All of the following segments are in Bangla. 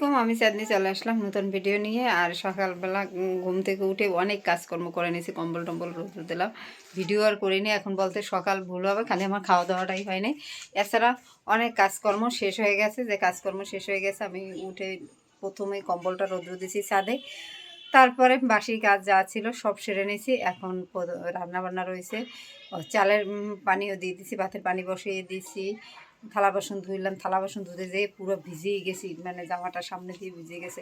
আলাইকুম, আমি চাঁদনি চলে আসলাম নতুন ভিডিও নিয়ে। আর সকালবেলা ঘুম থেকে উঠে অনেক কাজকর্ম করে নিয়েছি, কম্বল টম্বল রোদ দিলাম, ভিডিও আর করিনি। এখন বলতে সকাল ভুল হবে, খালি আমার খাওয়া দাওয়াটাই হয় নাই। এছাড়া অনেক কাজকর্ম শেষ হয়ে গেছে। যে কাজকর্ম শেষ হয়ে গেছে, আমি উঠে প্রথমেই কম্বলটা রোদ্র দিয়েছি ছাদে, তারপরে বাসি কাজ যা ছিল সব সেরে নিয়েছি। এখন রান্না বান্না রয়েছে, চালের পানিও দিয়ে দিয়েছি, ভাতের পানি বসিয়ে দিয়েছি, থালা বাসন ধুইলাম, থালা বাসন ধুতে যেয়ে পুরো ভিজেই গেছি, মানে জামাটা সামনে দিয়ে ভিজে গেছে।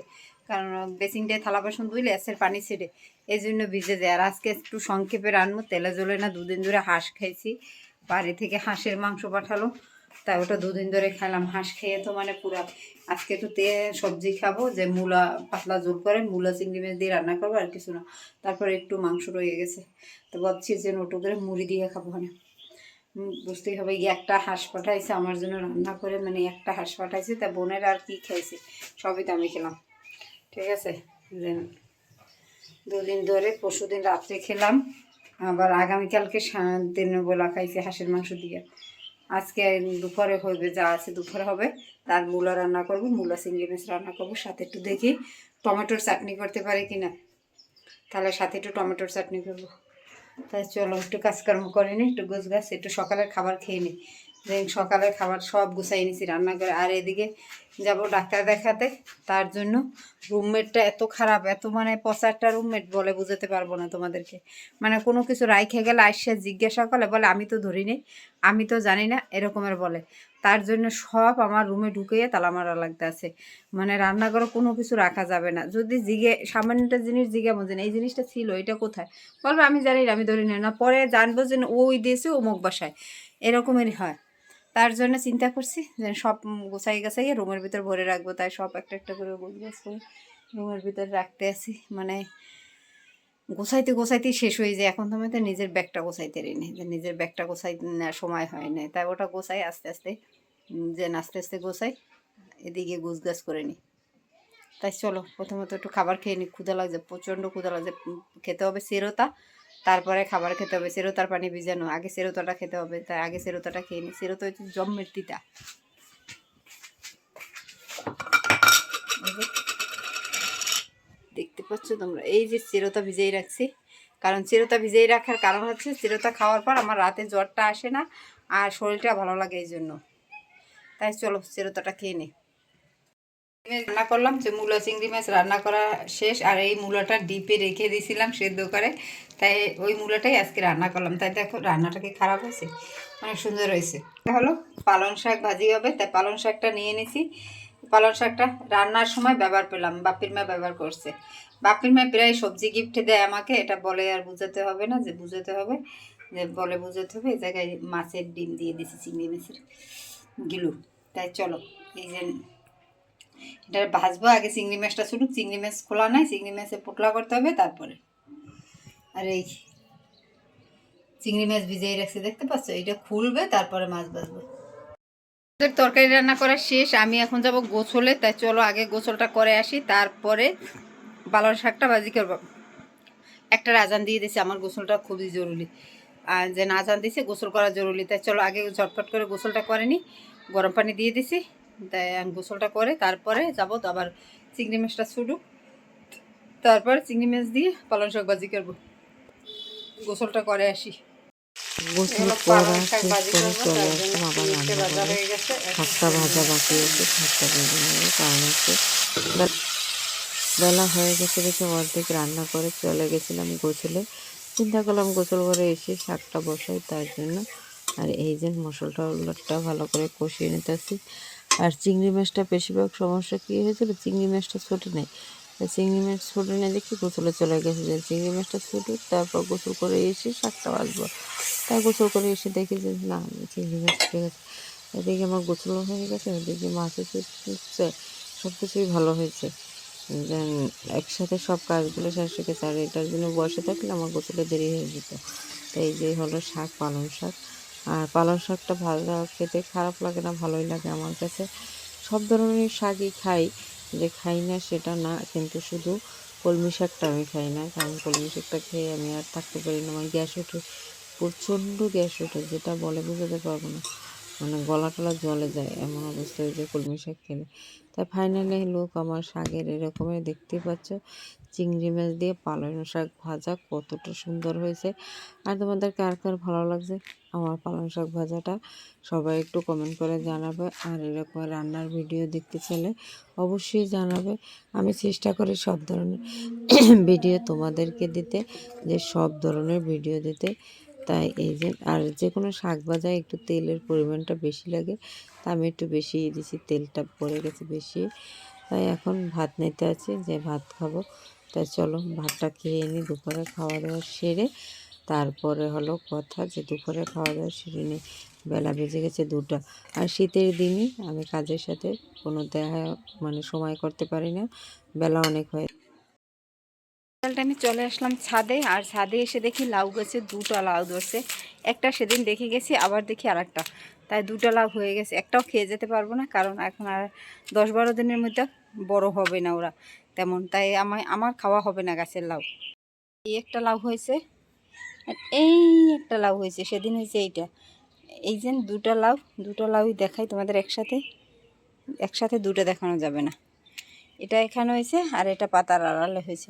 কারণ বেসিনটায় থালা বাসন ধুইলে এসের পানি ছেড়ে, এই জন্য ভিজে যায়। আর আজকে একটু সংক্ষেপে রান্না, তেলে জ্বলে না। দুদিন ধরে হাঁস খাইছি, বাড়ি থেকে হাঁসের মাংস পাঠালো, তাই ওটা দুদিন ধরে খেলাম। হাঁস খেয়ে তো মানে পুরা, আজকে একটু সবজি খাবো, যে মূলা পাতলা ঝোল করে মূলা চিংড়ি মাছ দিয়ে রান্না করবো, আর কিছু না। তারপরে একটু মাংস রয়ে গেছে, তো ভাবছি যে নোটো করে মুড়ি দিয়ে খাবো। মানে বুঝতেই হবে, একটা হাঁস পাঠাইছে আমার জন্য রান্না করে, মানে একটা হাঁস পাঠাইছে, তা বোনের আর কি খাইছে সবই তো আমি খেলাম। ঠিক আছে, দেন দুদিন ধরে, পরশু দিন রাত্রে খেলাম, আবার আগামীকালকে দিনের বেলা খাইছে হাঁসের মাংস দিয়ে। আজকে দুপুরে হইবে, যা আছে দুপুরে হবে। তার মূলা রান্না করব, মূলা চিংড়ি মাছ রান্না করবো, সাথে একটু দেখি টমেটোর চাটনি করতে পারি কিনা, তাহলে সাথে একটু টমেটোর চাটনি করবো। তাই চলো একটু কাজকর্ম করে নিই, একটু গোছ গাছ, একটু সকালের খাবার খেয়ে নিই। সকালের খাবার সব গুছাই নিছি রান্না করে। আর এদিকে যাব ডাক্তার দেখাতে, তার জন্য রুমমেটটা এত খারাপ, এত মানে পচা একটা রুমমেট, বলে বুঝাতে পারবো না তোমাদেরকে। মানে কোনো কিছু রাইখে গেলে আইসা জিজ্ঞাসা করলে বলে আমি তো ধরিনি, আমি তো জানি না, এরকমের বলে। তার জন্য সব আমার রুমে ঢুকিয়ে তালা মারা লাগতে আছে। মানে রান্নাঘরে কোনো কিছু রাখা যাবে না। যদি সামান্যটা জিনিস জিজ্ঞে বোঝেন এই জিনিসটা ছিল, এটা কোথায়, বলবে আমি জানি না, আমি ধরি না। পরে জানবো যে ওই দিয়েছে অমুক বাসায়, এরকমেরই হয়। তার জন্য চিন্তা করছি যে সব গোছাইয়ে রুমের ভিতর ভরে রাখবো। তাই সব একটা একটা করে গোছগাছ করে রুমের ভিতর রাখতে আসি। মানে গোছাইতেই শেষ হয়ে যায়। এখন তো আমি তো নিজের ব্যাগটা গোছাইতে নি, যে নিজের ব্যাগটা গোছাই সময় হয় না, তাই ওটা গোছাই আস্তে আস্তে, যে আস্তে আস্তে গোছাই, এদিকে গোছগাছ করে নিই। তাই চলো প্রথমত একটু খাবার খেয়ে নিই, ক্ষুধা লাগছে, প্রচণ্ড ক্ষুধা লাগছে। খেতে হবে সেরোতা, তারপরে খাবার খেতে হবে। সেরোতার পানি ভিজানো, আগে সেরোতাটা খেতে হবে, তাই আগে সেরোতাটা খেয়ে নিই। সেরোতা হচ্ছে জম্মের তিতা। দেখতে পাচ্ছ তোমরা, এই যে চিরতা ভিজেই রাখছি। কারণ চিরতা ভিজেই রাখার কারণ হচ্ছে চিরতা খাওয়ার পর আমার রাতে জ্বরটা আসে না, আর শরীরটা ভালো লাগে এই জন্য। তাই চলো চিরতাটা খেয়ে নিই। রান্না করলাম, যে মূলা চিংড়ি মাছ রান্না করা শেষ। আর এই মূলাটা ডিপে রেখে দিয়েছিলাম সেদ্ধ করে, তাই ওই মূলাটাই আজকে রান্না করলাম। তাই দেখো রান্নাটা কি খারাপ হয়েছে, অনেক সুন্দর হয়েছে। হলো পালং শাক ভাজি হবে, তাই পালং শাকটা নিয়ে নিছি। পালং শাকটা রান্নার সময় ব্যবহার পেলাম, বাপির মা ব্যবহার করছে। বাপির মা প্রায় সবজি গিফট দেয় আমাকে, এটা বলে আর বুঝাতে হবে না, যে বুঝাতে হবে, যে বলে বুঝাতে হবে। এই জায়গায় মাছের ডিম দিয়ে দিছি, চিংড়ি মাছের গিলু। তাই চলো এই যে এটা ভাজবো, আগে চিংড়ি মাছটা ছুটুক। চিংড়ি মাছ খোলা নাই, চিংড়ি মাছে পোটলা করতে হবে তারপরে। আর এই চিংড়ি মাছ ভিজিয়ে রাখছি, দেখতে পাচ্ছ, এটা খুলবে তারপরে মাছ ভাজবো। তরকারি রান্না করা শেষ, আমি এখন যাব গোছলে। তাই চলো আগে গোছলটা করে আসি, তারপরে পালং শাকটা ভাজি করবো। একটা আজান দিয়ে দিছে, আমার গোসলটা খুবই জরুরি। আর যে আজান দিছে গোসল করা জরুরি, তাই চলো আগে ঝটপট করে গোসলটা করে নিই। গরম পানি দিয়ে দিছি, তাই আমি গোসলটা করে তারপরে যাবো। তো আবার চিংড়ি মাছটা ছুটু, তারপর চিংড়ি মাছ দিয়ে পালং শাক ভাজি করবো। গোসলটা করে আসি। গোসল করা শেষ করে চলে আসলাম আবার রান্না করে। শাকটা ভাজা বাকি আছে, শাকটা ভেজে নেবো। কারণ হচ্ছে বেলা হয়ে গেছে দেখে অর্ধেক রান্না করে চলে গেছিলাম গোসলে। চিন্তা করলাম গোসল করে এসে শাকটা বসাই, তার জন্য। আর এই যে মশলাটা ভালো করে কষিয়ে নিতেছি। আর চিংড়ি মাছটা বেশিরভাগ সমস্যা কী হয়েছিল, চিংড়ি মাছটা ছোটো নেই। চিংড়ি মাছ ছোটো নেই দেখি গোসলে চলে গেছে, যে চিংড়ি মাছটা ছুটুক, তারপর গোসল করে এসে শাকটা ভাজবো। তাই গোসল করে এসে দেখি যে না, চিংড়ি মাছ ছুটে গেছে। এদিকে আমার গোসলও হয়ে গেছে, ওদিকে মাছও ছুটছে, সব কিছুই ভালো হয়েছে। দেন একসাথে সব কাজগুলো শেষ হয়ে গেছে। আর এটার জন্য বসে থাকলে আমার গোসলে দেরি হয়ে যেত। তো এই যে হলো শাক, পালং শাক। আর পালং শাকটা ভাজা খেতে খারাপ লাগে না, ভালোই লাগে আমার কাছে। সব ধরনের শাকই খাই, যে খাই না সেটা না, কিন্তু শুধু কলমি শাকটা আমি খাই না। কারণ কলমি শাকটা খেয়ে আমি আর থাকতে পারি না, আমার গ্যাস ওঠে, প্রচণ্ড গ্যাস ওঠে, যেটা বলে বোঝাতে পারবো না। মানে গলা টলা জ্বলে যায় এমন অবস্থা হয়েছে কলমি শাক খেলে। তাই ফাইনালি লুক আমার শাকের এরকমই, দেখতেই পাচ্ছ চিংড়ি মাছ দিয়ে পালং শাক ভাজা কতটা সুন্দর হয়েছে। আর তোমাদের কার কার ভালো লাগছে আমার পালং শাক ভাজাটা সবাই একটু কমেন্ট করে জানাবে। আর এরকম রান্নার ভিডিও দেখতে চাইলে অবশ্যই জানাবে। আমি চেষ্টা করি সব ধরনের ভিডিও তোমাদেরকে দিতে, যে সব ধরনের ভিডিও দিতে। তাই এই যে আর যে কোনো শাক ভাজায় একটু তেলের পরিমাণটা বেশি লাগে, তা আমি একটু বেশি দিছি, তেলটা পড়ে গেছে বেশি। তাই এখন ভাত নিতে আছি, যে ভাত খাবো। তাই চলো ভাতটা খেয়ে নিই, দুপুরে খাওয়া দাওয়া সেরে তারপরে হলো কথা, যে দুপুরে খাওয়া দাওয়া সেরে নিই। বেলা বেজে গেছে 2টা। আর শীতের দিনই আমি কাজের সাথে কোনো দেখা মানে সময় করতে পারি না, বেলা অনেক হয়। টাইমে চলে আসলাম ছাদে, আর ছাদে এসে দেখি লাউ গাছে 2টা লাউ ধরছে। একটা সেদিন দেখে গেছি, আবার দেখি আর একটা, তাই 2টা লাউ হয়ে গেছে। একটাও খেয়ে যেতে পারবো না, কারণ এখন আর 10-12 দিনের মধ্যে বড় হবে না ওরা তেমন, তাই আমার খাওয়া হবে না গাছের লাউ। এই একটা লাউ হয়েছে, আর এই একটা লাউ হয়েছে, সেদিন হয়েছে এইটা। এই যে 2টা লাউ, 2টা লাউই দেখাই তোমাদের একসাথে। একসাথে 2টা দেখানো যাবে না। এটা এখানে হয়েছে, আর এটা পাতার আড়ালে হয়েছে।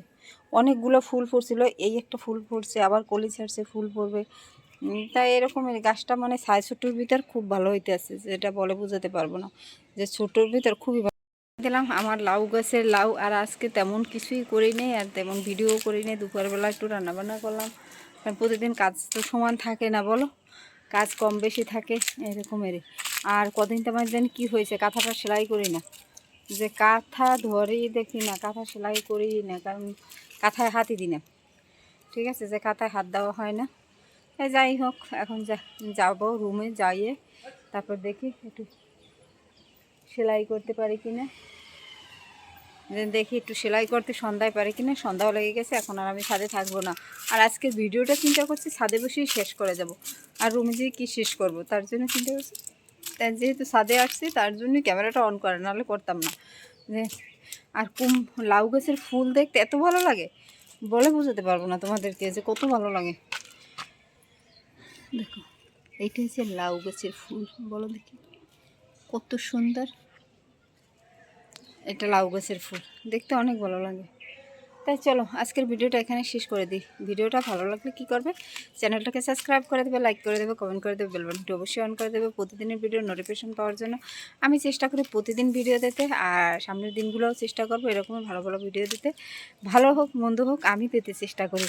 অনেকগুলো ফুল ফুটছিল, এই একটা ফুল ফুটছে, আবার কলি ছাড়ছে, ফুল পড়বে। তাই এরকমের গাছটা মানে সাইজ ছোটোর ভিতর খুব ভালো হইতে আছে, যেটা বলে বোঝাতে পারবো না, যে ছোটোর ভিতর খুবই ভালো দিলাম আমার লাউ গাছের লাউ। আর আজকে তেমন কিছুই করি নেই, আর তেমন ভিডিও করি নেই। দুপুরবেলা একটু রান্নাবান্না করলাম, কারণ প্রতিদিন কাজ তো সমান থাকে না বলো, কাজ কম বেশি থাকে এরকমেরই। আর কদিন তোমার যেন কী হয়েছে, কাঁথাটা সেলাই করি না, যে কাঁথা ধরেই দেখি না, কাঁথা সেলাই করি না, কারণ কাঁথায় হাতই দিই না। ঠিক আছে, যে কাঁথায় হাত দেওয়া হয় না। যাই হোক, এখন যাবো রুমে, যাইয়ে তারপর দেখি একটু সেলাই করতে পারি কিনা, দেখি একটু সেলাই করতে সন্ধ্যায় পারি কিনা। সন্ধ্যাও লেগে গেছে, এখন আর আমি ছাদে থাকবো না। আর আজকের ভিডিওটা চিন্তা করছি ছাদে বসেই শেষ করে যাব। আর রুমে যেয়ে কী শেষ করব, তার জন্য চিন্তা করছি। তাই যেহেতু ছাদে আসছি, তার জন্যই ক্যামেরাটা অন করে, নাহলে করতাম না। যে আর লাউ গাছের ফুল দেখতে এত ভালো লাগে, বলে বোঝাতে পারবো না তোমাদেরকে যে কত ভালো লাগে। দেখো, এইটা হচ্ছে লাউ গাছের ফুল, বলো দেখি কত সুন্দর। এটা লাউ গাছের ফুল, দেখতে অনেক ভালো লাগে। তাই চলো আজকের ভিডিওটা এখানে শেষ করে দিই। ভিডিওটা ভালো লাগলে কী করবে, চ্যানেলটাকে সাবস্ক্রাইব করে দেবে, লাইক করে দেবে, কমেন্ট করে দেবে, বেল বাটনটি অবশ্যই অন করে দেবে প্রতিদিনের ভিডিও নোটিফিকেশন পাওয়ার জন্য। আমি চেষ্টা করি প্রতিদিন ভিডিও দিতে, আর সামনের দিনগুলোও চেষ্টা করবো এরকমই ভালো ভালো ভিডিও দিতে। ভালো হোক মন্দ হোক আমি পেতে চেষ্টা করি।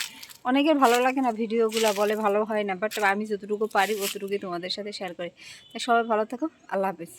অনেকের ভালো লাগে না ভিডিওগুলো, বলে ভালো হয় না, বাট আমি যতটুকু পারি অতটুকুই তোমাদের সাথে শেয়ার করি। তাই সবাই ভালো থাকো, আল্লাহ হাফেজ।